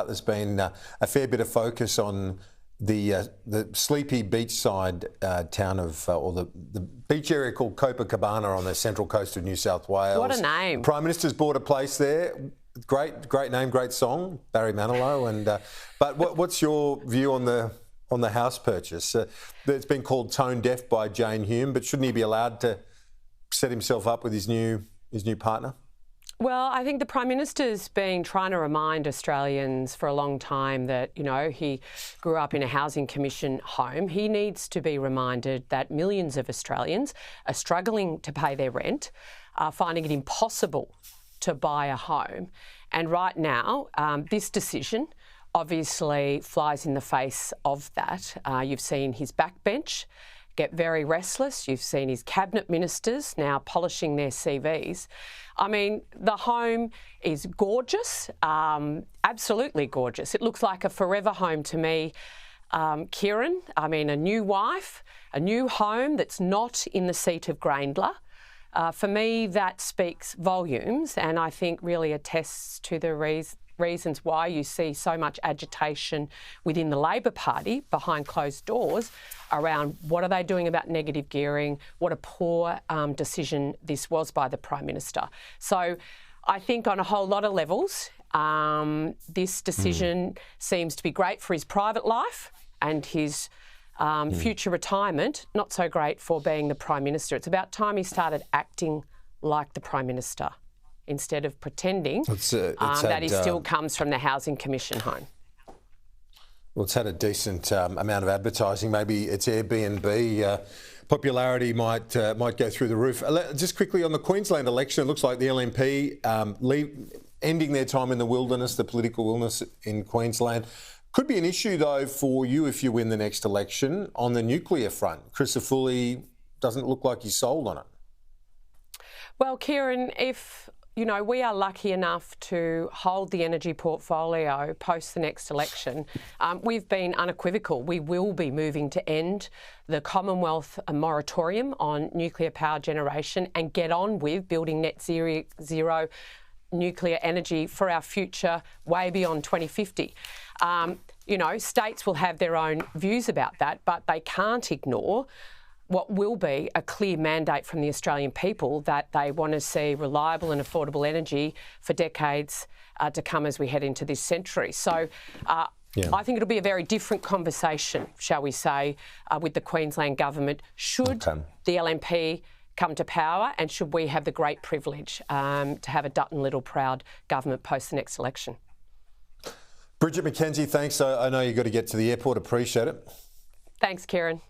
There's been a fair bit of focus on the sleepy beachside town of, or the beach area called Copacabana on the central coast of New South Wales. What a name. The Prime Minister's bought a place there. Great name, great song, Barry Manilow. And but what's your view on the house purchase? It's been called tone deaf by Jane Hume, but shouldn't he be allowed to set himself up with his new partner? Well, I think the Prime Minister's been trying to remind Australians for a long time that, he grew up in a Housing Commission home. He needs to be reminded that millions of Australians are struggling to pay their rent, are finding it impossible to buy a home. And right now, this decision obviously flies in the face of that. You've seen his backbench get very restless. You've seen his cabinet ministers now polishing their CVs. I mean, the home is gorgeous, absolutely gorgeous. It looks like a forever home to me, Kieran. I mean, a new wife, a new home that's not in the seat of Grayndler. For me, that speaks volumes, and I think really attests to the reasons why you see so much agitation within the Labor Party behind closed doors around what are they doing about negative gearing, what a poor decision this was by the Prime Minister. So I think on a whole lot of levels, this decision seems to be great for his private life and his future retirement, not so great for being the Prime Minister. It's about time he started acting like the Prime Minister, instead of pretending that he still comes from the Housing Commission home. Well, it's had a decent amount of advertising. Maybe its Airbnb popularity might go through the roof. Just quickly on the Queensland election, it looks like the LNP ending their time in the wilderness, the political wilderness in Queensland. Could be an issue, though, for you if you win the next election on the nuclear front. Crisafulli doesn't look like he's sold on it. Well, Kieran, if we are lucky enough to hold the energy portfolio post the next election, we've been unequivocal. We will be moving to end the Commonwealth moratorium on nuclear power generation and get on with building net zero nuclear energy for our future way beyond 2050. States will have their own views about that, but they can't ignore what will be a clear mandate from the Australian people that they want to see reliable and affordable energy for decades to come as we head into this century. So I think it'll be a very different conversation, shall we say, with the Queensland government should the LNP come to power and should we have the great privilege to have a Dutton Little proud government post the next election. Bridget McKenzie, thanks. I know you've got to get to the airport. Appreciate it. Thanks, Kieran.